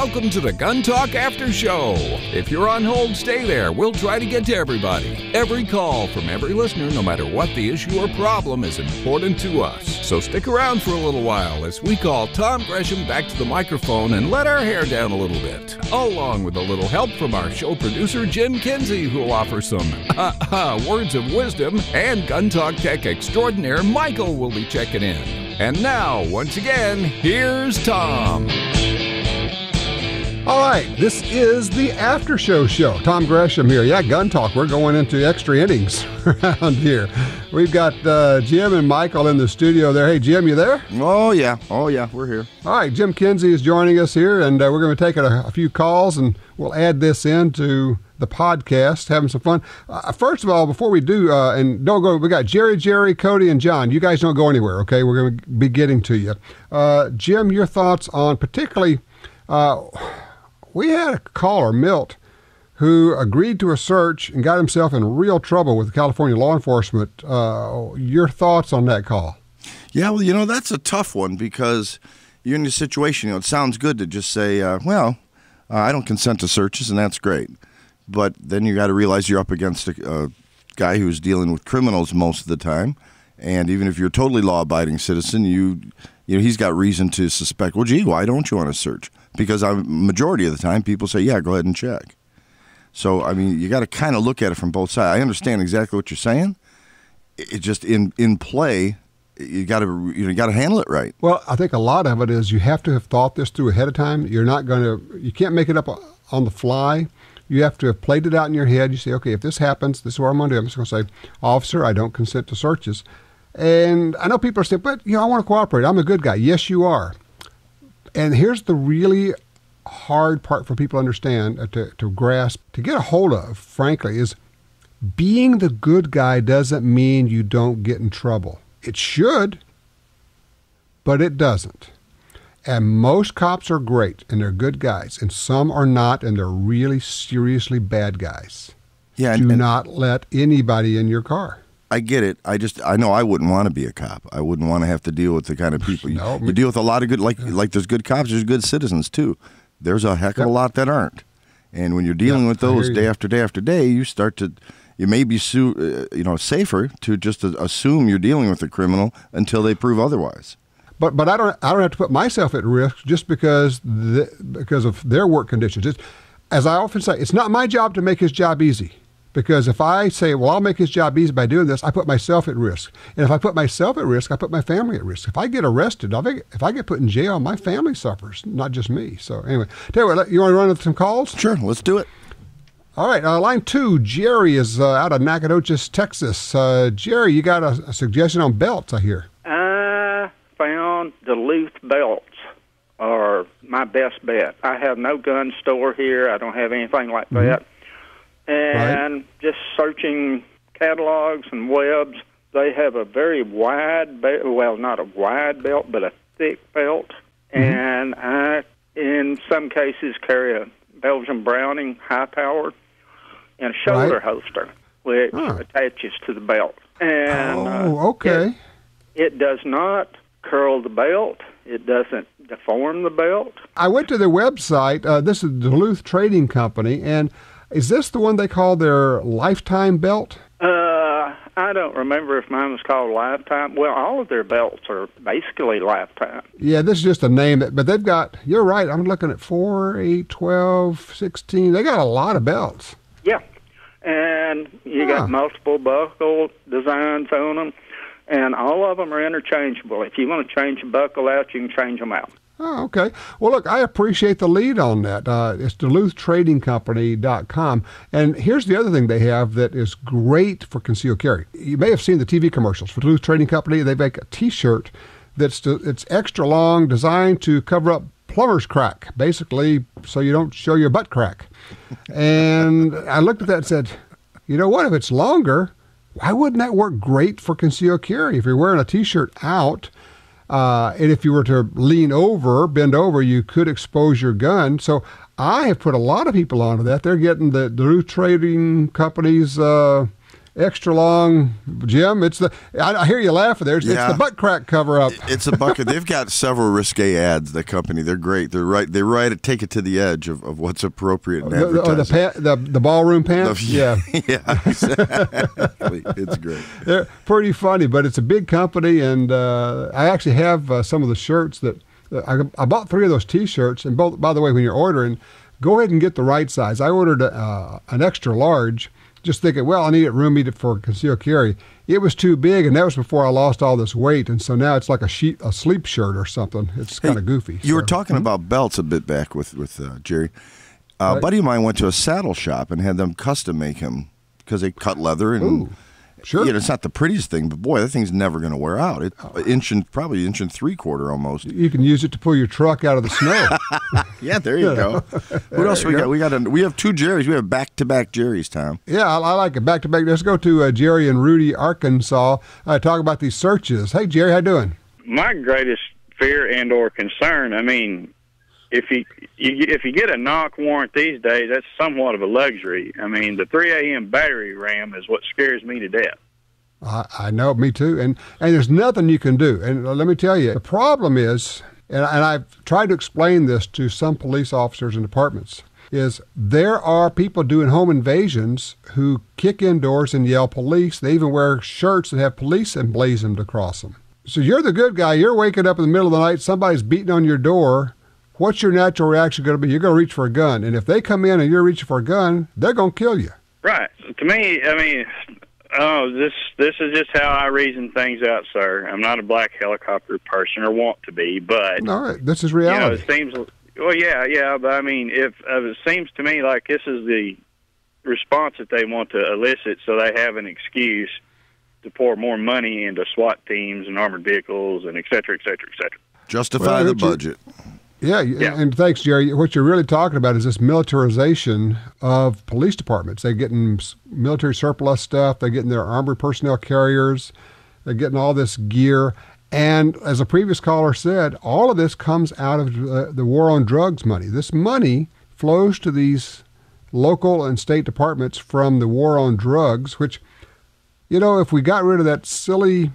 Welcome to the Gun Talk After Show. If you're on hold, stay there. We'll try to get to everybody. Every call from every listener, no matter what the issue or problem, is important to us. So stick around for a little while as we call Tom Gresham back to the microphone and let our hair down a little bit. Along with a little help from our show producer, Jim Kinsey, who will offer some words of wisdom, and Gun Talk Tech extraordinaire Michael will be checking in. And now, once again, here's Tom. All right, this is the After Show. Tom Gresham here. Yeah, Gun Talk. We're going into extra innings around here. We've got Jim and Michael in the studio there. Hey, Jim, you there? Oh, yeah, we're here. All right, Jim Kinsey is joining us here, and we're going to take a few calls, and we'll add this into the podcast, having some fun. First of all, before we do, and don't go, we got Jerry, Cody, and John. You guys don't go anywhere, okay? We're going to be getting to you. Jim, your thoughts on particularly... we had a caller, Milt, who agreed to a search and got himself in real trouble with California law enforcement. Your thoughts on that call? Yeah, well, that's a tough one because you're in a situation, it sounds good to just say, I don't consent to searches, and that's great. But then you got to realize you're up against a guy who's dealing with criminals most of the time. And even if you're a totally law-abiding citizen, he's got reason to suspect, well, gee, why don't you want to search? Because majority of the time, people say, yeah, go ahead and check. So, I mean, you got to kind of look at it from both sides. I understand exactly what you're saying. It just in play, you got to handle it right. Well, I think a lot of it is you have to have thought this through ahead of time. You can't make it up on the fly. You have to have played it out in your head. You say, okay, if this happens, this is what I'm going to do. I'm just going to say, officer, I don't consent to searches. And I know people are saying, but, I want to cooperate. I'm a good guy. Yes, you are. And here's the really hard part for people to understand, to grasp, to get a hold of, frankly, is being the good guy doesn't mean you don't get in trouble. It should, but it doesn't. And most cops are great, and they're good guys, and some are not, and they're really seriously bad guys. Yeah, Do not let anybody in your car. I get it. I know I wouldn't want to be a cop. I wouldn't want to have to deal with the kind of people. You deal with a lot of good, like there's good cops, there's good citizens too. There's a heck of a lot that aren't. And when you're dealing with those day after day after day, you may be safer to just assume you're dealing with a criminal until they prove otherwise. But I don't have to put myself at risk just because of their work conditions. As I often say, it's not my job to make his job easy. Because if I say, well, I'll make his job easy by doing this, I put myself at risk. And if I put myself at risk, I put my family at risk. If I get arrested, if I get put in jail, my family suffers, not just me. So anyway, tell you what, you want to run with some calls? Sure, let's do it. All right, line 2, Jerry is out of Nacogdoches, Texas. Jerry, you got a suggestion on belts, I hear. I found Duluth belts are my best bet. I have no gun store here. I don't have anything like that. And just searching catalogs and webs, they have a very wide belt, well, not a wide belt, but a thick belt. And I, in some cases, carry a Belgian Browning high-powered and a shoulder holster, which attaches to the belt. And it does not curl the belt. It doesn't deform the belt. I went to their website. This is Duluth Trading Company, and is this the one they call their Lifetime belt? I don't remember if mine was called Lifetime. Well, all of their belts are basically Lifetime. Yeah, this is just a name, but they've got, you're right, I'm looking at 4, 8, 12, 16. They got a lot of belts. Yeah, and you got multiple buckle designs on them, and all of them are interchangeable. If you want to change a buckle out, you can change them out. Oh, okay. Well, look, I appreciate the lead on that. It's DuluthTradingCompany.com. And here's the other thing they have that is great for concealed carry. You may have seen the TV commercials for Duluth Trading Company. They make a T-shirt it's extra long, designed to cover up plumber's crack, basically so you don't show your butt crack. And I looked at that and said, you know what, if it's longer, why wouldn't that work great for concealed carry? If you're wearing a T-shirt out, and if you were to bend over, you could expose your gun. So I have put a lot of people onto that. They're getting the Duluth Trading Company's extra long, Jim. It's the. I hear you laughing there. It's the butt crack cover up. It's a bucket. They've got several risque ads. The company, they're great. They're right. They take it to the edge of what's appropriate in advertising. The ballroom pants. Yeah, exactly. It's great. They're pretty funny, but it's a big company, and I actually have some of the shirts that I bought 3 of those T-shirts. And by the way, when you're ordering, go ahead and get the right size. I ordered an extra large. Just thinking, well, I need it roomy for concealed carry. It was too big, and that was before I lost all this weight, and so now it's like a sleep shirt or something. It's kind of goofy. You were talking about belts a bit back with Jerry. A buddy of mine went to a saddle shop and had them custom make him because they cut leather and. Ooh. Sure. You know, it's not the prettiest thing, but boy, that thing's never going to wear out. It's probably inch and 3/4 almost. You can use it to pull your truck out of the snow. Yeah, there you go. What else we got? We have 2 Jerrys. We have back-to-back Jerrys, Tom. Yeah, I like it. Back-to-back. Let's go to Jerry in Rudy, Arkansas. Talk about these searches. Hey, Jerry, how you doing? My greatest fear and or concern, I mean, if you get a knock warrant these days, that's somewhat of a luxury. I mean, the 3 a.m. battery ram is what scares me to death. I know, me too. And there's nothing you can do. And let me tell you, the problem is, and I've tried to explain this to some police officers and departments, is there are people doing home invasions who kick in doors and yell police. They even wear shirts that have police emblazoned across them. So you're the good guy. You're waking up in the middle of the night. Somebody's beating on your door. What's your natural reaction going to be? You're going to reach for a gun. And if they come in and you're reaching for a gun, they're going to kill you. Right. To me, I mean, this is just how I reason things out, sir. I'm not a black helicopter person or want to be, but... All right. This is reality. You know, it seems... Well, yeah, but I mean, if it seems to me like this is the response that they want to elicit so they have an excuse to pour more money into SWAT teams and armored vehicles and et cetera, et cetera, et cetera. Justify the budget. Yeah, and thanks, Jerry. What you're really talking about is this militarization of police departments. They're getting military surplus stuff. They're getting their armored personnel carriers. They're getting all this gear. And as a previous caller said, all of this comes out of the war on drugs money. This money flows to these local and state departments from the war on drugs, which, you know, if we got rid of that silly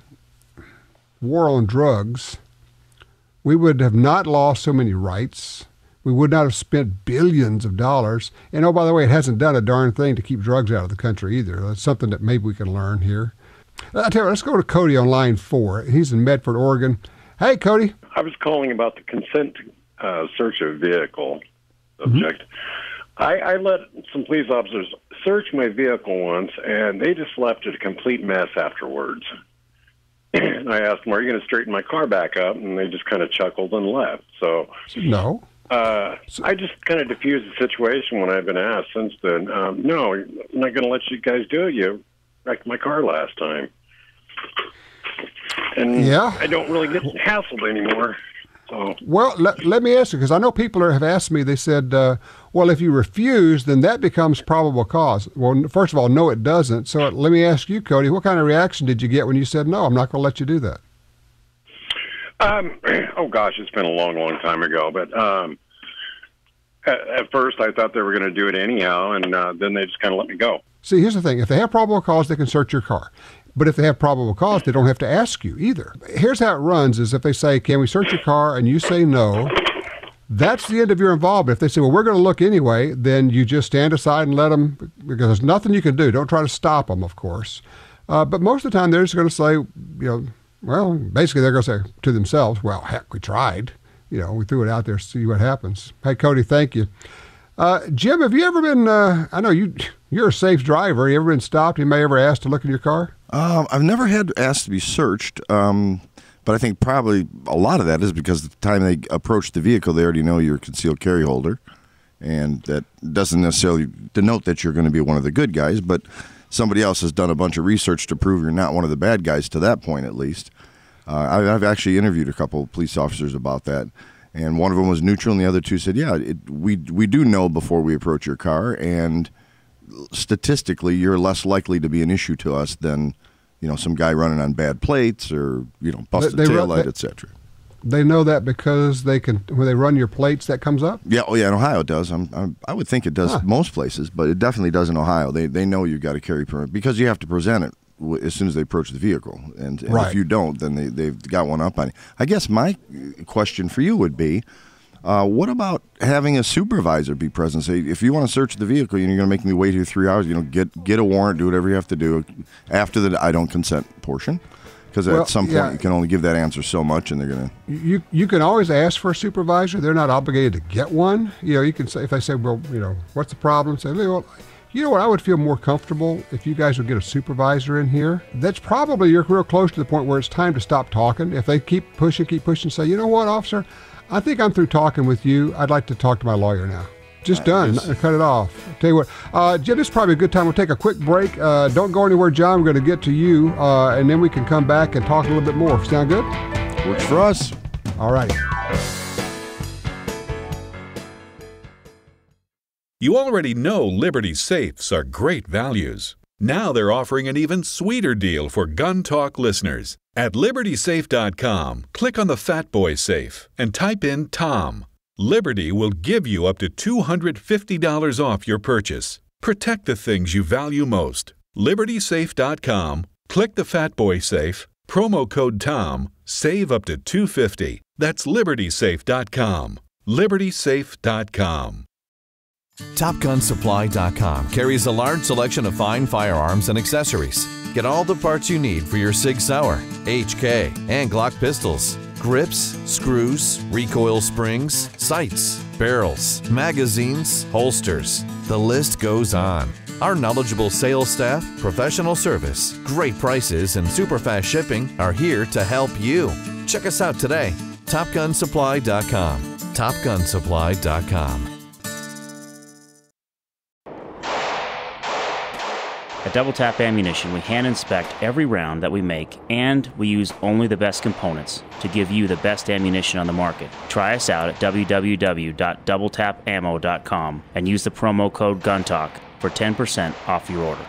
war on drugs, we would have not lost so many rights. We would not have spent billions of dollars. And, oh, by the way, it hasn't done a darn thing to keep drugs out of the country either. That's something that maybe we can learn here. I tell you, let's go to Cody on line 4. He's in Medford, Oregon. Hey, Cody. I was calling about the consent search of vehicle subject. Mm-hmm. I let some police officers search my vehicle once, and they just left it a complete mess afterwards. And I asked them, are you going to straighten my car back up? And they just kind of chuckled and left. So no. I just kind of diffused the situation when I've been asked since then. No, I'm not going to let you guys do it. You wrecked my car last time. And I don't really get hassled anymore. So. Well, let me ask you, because I know people have asked me, they said, well, if you refuse, then that becomes probable cause. Well, first of all, no, it doesn't. So let me ask you, Cody, what kind of reaction did you get when you said, no, I'm not going to let you do that? Oh, gosh, it's been a long, long time ago. But at first I thought they were going to do it anyhow, and then they just kind of let me go. See, here's the thing. If they have probable cause, they can search your car. But if they have probable cause, they don't have to ask you either. Here's how it runs is if they say, can we search your car, and you say no, that's the end of your involvement. If they say, well, we're going to look anyway, then you just stand aside and let them, because there's nothing you can do. Don't try to stop them, of course. But most of the time, they're just going to say, well, basically they're going to say to themselves, well, heck, we tried. We threw it out there to see what happens. Hey, Cody, thank you. Jim, have you ever been, I know you're a safe driver. You ever been stopped? You may ever asked to look in your car? I've never had asked to be searched, but I think probably a lot of that is because at the time they approach the vehicle, they already know you're a concealed carry holder, and that doesn't necessarily denote that you're going to be one of the good guys, but somebody else has done a bunch of research to prove you're not one of the bad guys to that point at least. I've actually interviewed a couple of police officers about that, and one of them was neutral, and the other two said, yeah, we do know before we approach your car, and statistically, you're less likely to be an issue to us than, some guy running on bad plates or, busted taillight, etc. they know that because they can, when they run your plates, that comes up? Yeah, oh yeah, in Ohio it does. I would think it does most places, but it definitely does in Ohio. They know you've got a carry permit because you have to present it as soon as they approach the vehicle. And if you don't, then they've got one up on you. I guess my question for you would be, what about having a supervisor be present? Say, if you want to search the vehicle and you're going to make me wait here 3 hours, get a warrant, do whatever you have to do after the I don't consent portion. Because at some point you can only give that answer so much, and they're going to. You can always ask for a supervisor. They're not obligated to get one. You can say, if I say, well, what's the problem? Say, well, you know what? I would feel more comfortable if you guys would get a supervisor in here. That's probably you're real close to the point where it's time to stop talking. If they keep pushing, say, you know what, officer, I think I'm through talking with you. I'd like to talk to my lawyer now. Just done. Cut it off. Tell you what, Jim, this is probably a good time. We'll take a quick break. Don't go anywhere, John. We're going to get to you, and then we can come back and talk a little bit more. Sound good? Works for us. All right. You already know Liberty safes are great values. Now they're offering an even sweeter deal for Gun Talk listeners. At LibertySafe.com, click on the Fat Boy safe and type in Tom. Liberty will give you up to $250 off your purchase. Protect the things you value most. LibertySafe.com, click the Fat Boy safe, promo code TOM, save up to $250. That's LibertySafe.com. LibertySafe.com. TopGunSupply.com carries a large selection of fine firearms and accessories. Get all the parts you need for your Sig Sauer, HK, and Glock pistols. Grips, screws, recoil springs, sights, barrels, magazines, holsters. The list goes on. Our knowledgeable sales staff, professional service, great prices, and super fast shipping are here to help you. Check us out today. TopGunSupply.com. TopGunSupply.com. At Double Tap Ammunition, we hand inspect every round that we make, and we use only the best components to give you the best ammunition on the market. Try us out at www.doubletapammo.com and use the promo code GUNTALK for 10% off your order.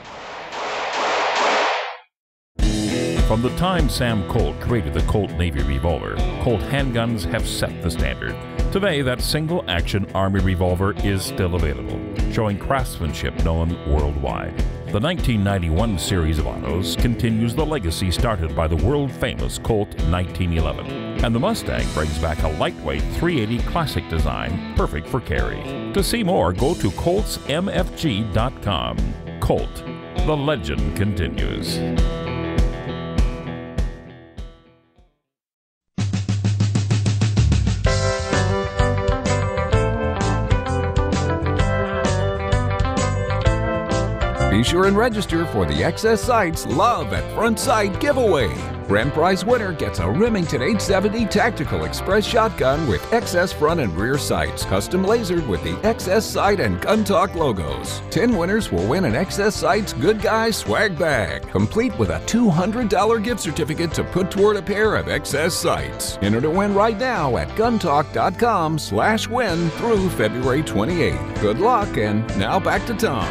From the time Sam Colt created the Colt Navy revolver, Colt handguns have set the standard. Today, that single-action Army revolver is still available, showing craftsmanship known worldwide. The 1991 series of autos continues the legacy started by the world-famous Colt 1911. And the Mustang brings back a lightweight 380 classic design, perfect for carry. To see more, go to coltsmfg.com. Colt, the legend continues. Be sure and register for the XS Sights Love at Front Sight giveaway. Grand prize winner gets a Remington 870 Tactical Express Shotgun with XS front and rear sights, custom lasered with the XS Sight and Gun Talk logos. 10 winners will win an XS Sights Good Guy swag bag, complete with a $200 gift certificate to put toward a pair of XS Sights. Enter to win right now at guntalk.com/win through February 28th. Good luck, and now back to Tom.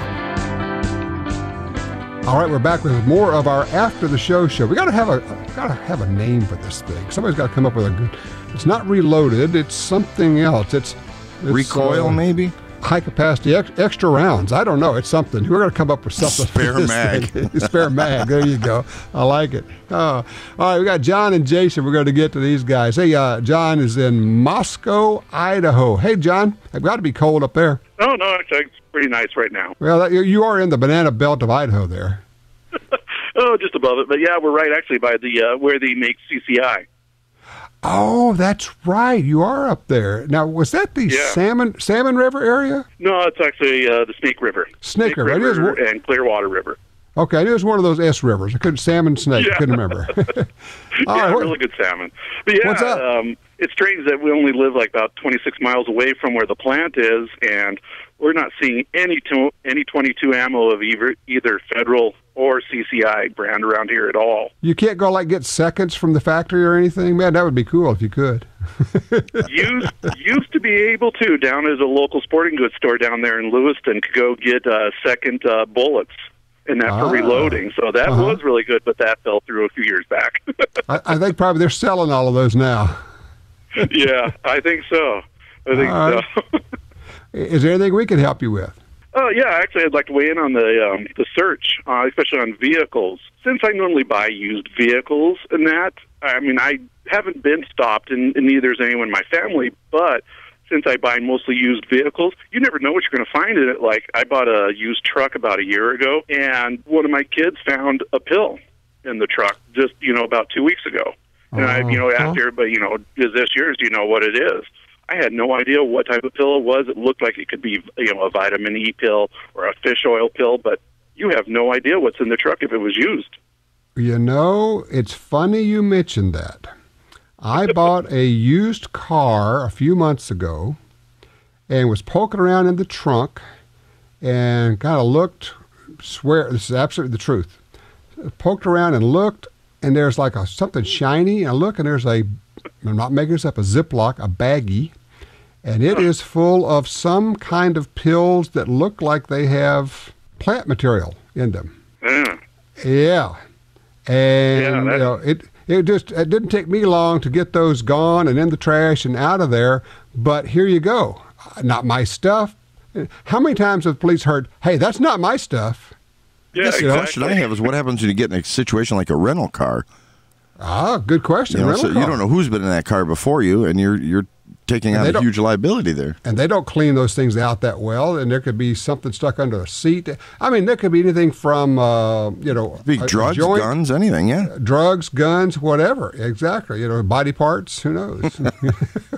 All right, we're back with more of our After the Show show. We gotta have a name for this thing. Somebody's got to come up with a good. It's not Reloaded. It's something else. It's Recoil, maybe. High capacity, extra rounds. I don't know. It's something. We're gonna come up with something. Spare mag. Spare mag. There you go. I like it. All right, we got John and Jason. We're going to get to these guys. Hey, John is in Moscow, Idaho. Hey, John. It's got to be cold up there. Oh no, it's pretty nice right now. Well, you are in the banana belt of Idaho there. Oh, just above it. But yeah, we're right actually by the where they make CCI. Oh, that's right. You are up there. Now, was that the Salmon River area? No, it's actually the Snake River. Snake River. And Clearwater River. Okay, I knew it was one of those S rivers. I couldn't salmon snake. I couldn't remember. Really good salmon. But yeah, what's up? It's strange that we only live like about 26 miles away from where the plant is, and we're not seeing any 22 ammo of either federal or CCI brand around here at all. You can't go get seconds from the factory or anything? Man, that would be cool if you could. used to be able to, down at a local sporting goods store down there in Lewiston, could go get second bullets. And that for reloading. So that was really good, but that fell through a few years back. I think probably they're selling all of those now. Yeah, I think so. So. Is there anything we can help you with? Oh, yeah, actually, I'd like to weigh in on the search, especially on vehicles. Since I normally buy used vehicles and that, I mean, I haven't been stopped, and neither is anyone in my family, but since I buy mostly used vehicles, you never know what you're going to find in it. Like, I bought a used truck about a year ago, and one of my kids found a pill in the truck just, about 2 weeks ago. And I, asked everybody, is this yours? Do you know what it is? I had no idea what type of pill it was. It looked like it could be, a vitamin E pill or a fish oil pill, but you have no idea what's in the truck if it was used. It's funny you mentioned that. I bought a used car a few months ago and was poking around in the trunk and kind of looked, swear this is absolutely the truth, poked around and looked, and there's like something shiny, and I look, and there's I'm not making this up, a Ziploc, a baggie, and it is full of some kind of pills that look like they have plant material in them. Yeah. And, it didn't take me long to get those gone and in the trash and out of there, but here you go. Not my stuff. How many times have the police heard, hey, that's not my stuff? Yeah, the question I have is what happens when you get in a situation like a rental car? Good question. You don't know who's been in that car before you, and you're taking out a huge liability there. And they don't clean those things out that well, and there could be something stuck under a seat. I mean, there could be anything from, drugs, guns, anything, yeah. Drugs, guns, whatever. Exactly. Body parts, who knows?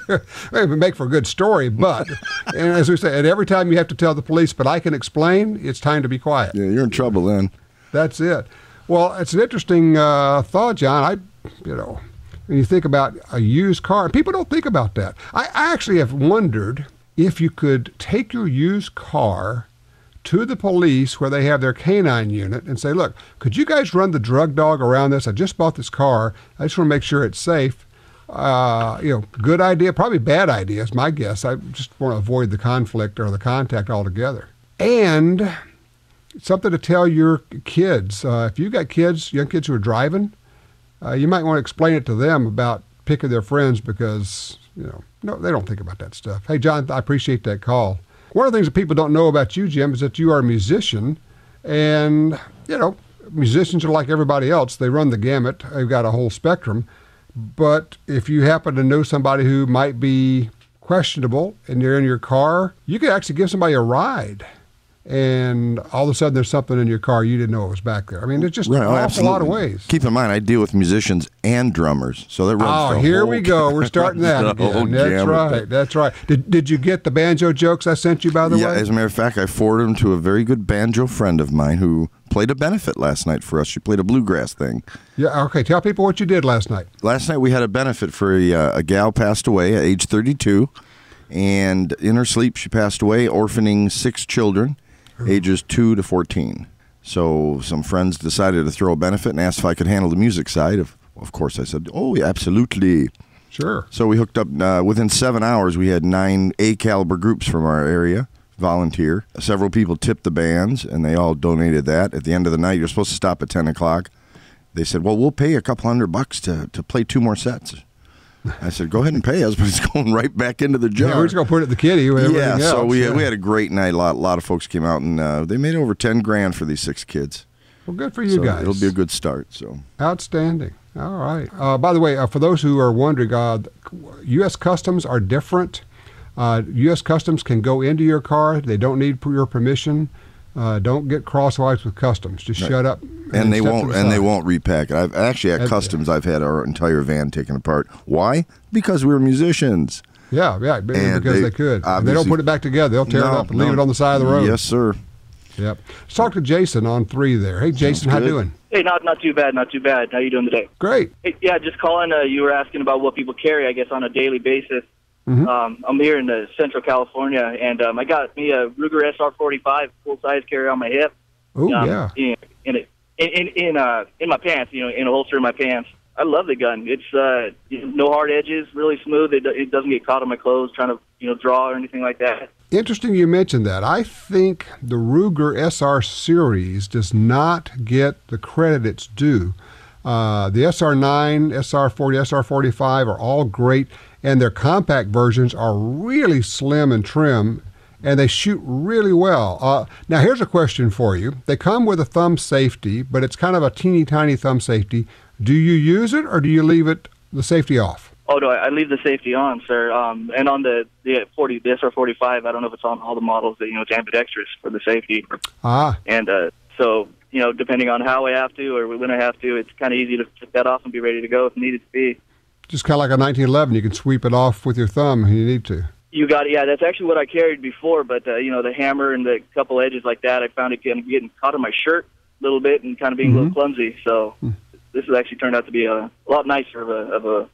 It would make for a good story, but, and as we say, and every time you have to tell the police, but I can explain, it's time to be quiet. Yeah, you're in trouble then. That's it. Well, it's an interesting thought, John. When you think about a used car, people don't think about that. I actually have wondered if you could take your used car to the police where they have their canine unit and say, look, could you guys run the drug dog around this? I just bought this car. I just want to make sure it's safe. Good idea, probably bad idea is my guess. I just want to avoid the conflict or the contact altogether. And something to tell your kids. If you've got young kids who are driving, you might want to explain it to them about picking their friends because, no, they don't think about that stuff. Hey, John, I appreciate that call. One of the things that people don't know about you, Jim, is that you are a musician. And, musicians are like everybody else. They run the gamut. They've got a whole spectrum. But if you happen to know somebody who might be questionable and you're in your car, you could actually give somebody a ride. And all of a sudden there's something in your car you didn't know it was back there. I mean, it's just an awful lot of ways. Keep in mind, I deal with musicians and drummers, so that runs here we go. We're starting that again. That's right. Did you get the banjo jokes I sent you, by the way? Yeah, as a matter of fact, I forwarded them to a very good banjo friend of mine who played a benefit last night for us. She played a bluegrass thing. Yeah, okay. Tell people what you did last night. Last night we had a benefit for a gal passed away at age 32, and in her sleep she passed away, orphaning 6 children. Ages 2 to 14. So some friends decided to throw a benefit and asked if I could handle the music side. Of course, I said, oh, yeah, absolutely. Sure. So we hooked up. Within 7 hours, we had 9 A-caliber groups from our area volunteer. Several people tipped the bands, and they all donated that. At the end of the night, you're supposed to stop at 10 o'clock. They said, well, we'll pay you a couple $100 to play 2 more sets. I said, go ahead and pay us, but it's going right back into the jar. Yeah, we're just going to put it in the kitty with everything else. So we had a great night. A lot of folks came out, and they made over $10,000 for these 6 kids. Well, good for you guys. It'll be a good start. So outstanding. All right. By the way, for those who are wondering, U.S. Customs are different. U.S. Customs can go into your car. They don't need your permission. Don't get crosswise with Customs. Just shut up. And they won't repack it. I've actually at Customs. I've had our entire van taken apart. Why? Because we were musicians. Yeah, because they could. And they don't put it back together. They'll tear it up and leave it on the side of the road. Yes, sir. Yep. Let's talk to Jason on 3 there. Hey, Jason, how you doing? Hey, not too bad. How you doing today? Great. Hey, yeah, just calling. You were asking about what people carry, I guess, on a daily basis. Mm-hmm. I'm here in Central California, and I got me a Ruger SR45 full size carry on my hip. Oh yeah. In my pants, in a holster in my pants. I love the gun. It's no hard edges, really smooth. It doesn't get caught on my clothes trying to draw or anything like that. Interesting you mentioned that. I think the Ruger SR series does not get the credit it's due. The SR9, SR40, SR45 are all great, and their compact versions are really slim and trim, and they shoot really well. Now, here's a question for you. They come with a thumb safety, but it's kind of a teeny tiny thumb safety. Do you use it, or do you leave the safety off? Oh, no, I leave the safety on, sir. And on the SR45, I don't know if it's on all the models, that it's ambidextrous for the safety. And so, depending on how I have to or when I have to, it's kind of easy to flip that off and be ready to go if needed to be. Just kind of like a 1911, you can sweep it off with your thumb if you need to. You got it. Yeah, that's actually what I carried before, but, the hammer and the couple edges like that, I found it getting caught on my shirt a little bit and kind of being a little clumsy, so... This has actually turned out to be a lot nicer of a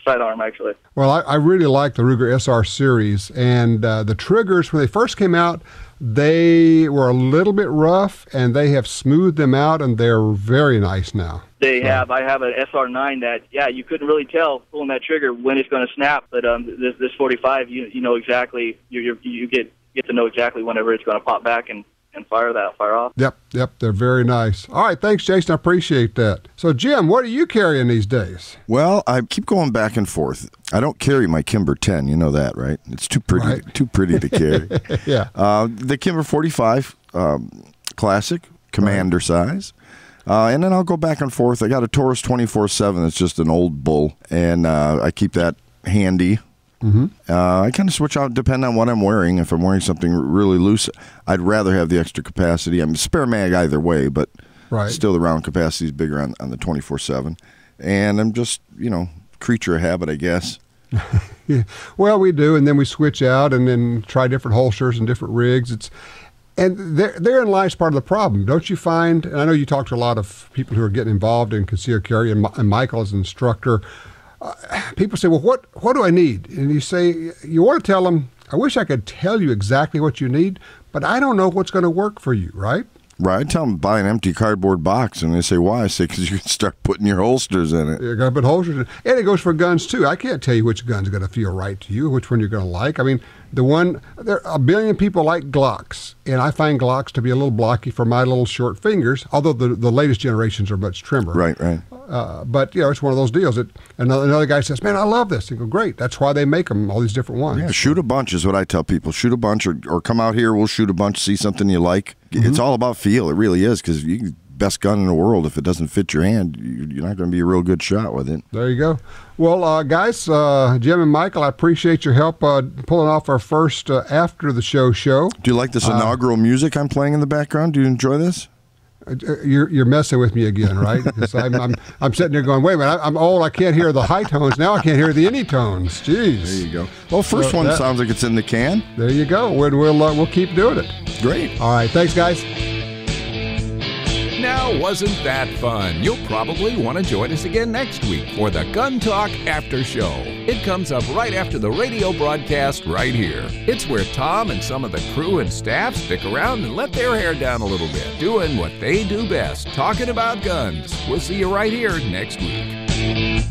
sidearm, actually. Well, I really like the Ruger SR series, and the triggers, when they first came out, they were a little bit rough, and they have smoothed them out, and they're very nice now. They have. I have an SR9 that, you couldn't really tell pulling that trigger when it's going to snap, but this 45, you know exactly, you get to know exactly whenever it's going to pop back and fire off. Yep, they're very nice. All right, thanks, Jason. I appreciate that. So, Jim, what are you carrying these days? Well, I keep going back and forth. I don't carry my Kimber 10. You know that, right? It's too pretty to carry. Yeah. The Kimber 45, classic, commander size. And then I'll go back and forth. I got a Taurus 24/7 that's just an old bull, and I keep that handy. I kind of switch out depending on what I'm wearing. If I'm wearing something really loose, I'd rather have the extra capacity. I'm a spare mag either way, but still the round capacity is bigger on the 24/7. And I'm just, creature of habit, I guess. Yeah. Well, we do, and then we switch out and then try different holsters and different rigs. And therein lies part of the problem, don't you find? And I know you talk to a lot of people who are getting involved in concealed carry, and Michael as an instructor. People say, well, what do I need? And you say, you want to tell them, I wish I could tell you exactly what you need, but I don't know what's going to work for you, right? Right. I tell them buy an empty cardboard box, and they say, why? I say, because you can start putting your holsters in it. You're going to put holsters in it. And it goes for guns, too. I can't tell you which gun's going to feel right to you, which one you're going to like. I mean, there are a billion people like Glocks, and I find Glocks to be a little blocky for my little short fingers, although the latest generations are much trimmer. Right. But, it's one of those deals that another guy says, man, I love this. You go, great. That's why they make them, all these different ones. Yeah, shoot a bunch is what I tell people. Shoot a bunch or come out here, we'll shoot a bunch, see something you like. It's all about feel. It really is, because you best gun in the world. If it doesn't fit your hand, you're not going to be a real good shot with it. There you go. Well, guys, Jim and Michael, I appreciate your help pulling off our first after the show. Do you like this inaugural music I'm playing in the background? Do you enjoy this? You're messing with me again, right? I'm sitting there going, wait a minute, I'm old, I can't hear the high tones. Now I can't hear the any tones. Jeez. There you go. Well, first one sounds like it's in the can. There you go. We'll keep doing it. Great. All right. Thanks, guys. Now, wasn't that fun? You'll probably want to join us again next week for the Gun Talk After Show. It comes up right after the radio broadcast right here. It's where Tom and some of the crew and staff stick around and let their hair down a little bit, doing what they do best, talking about guns. We'll see you right here next week.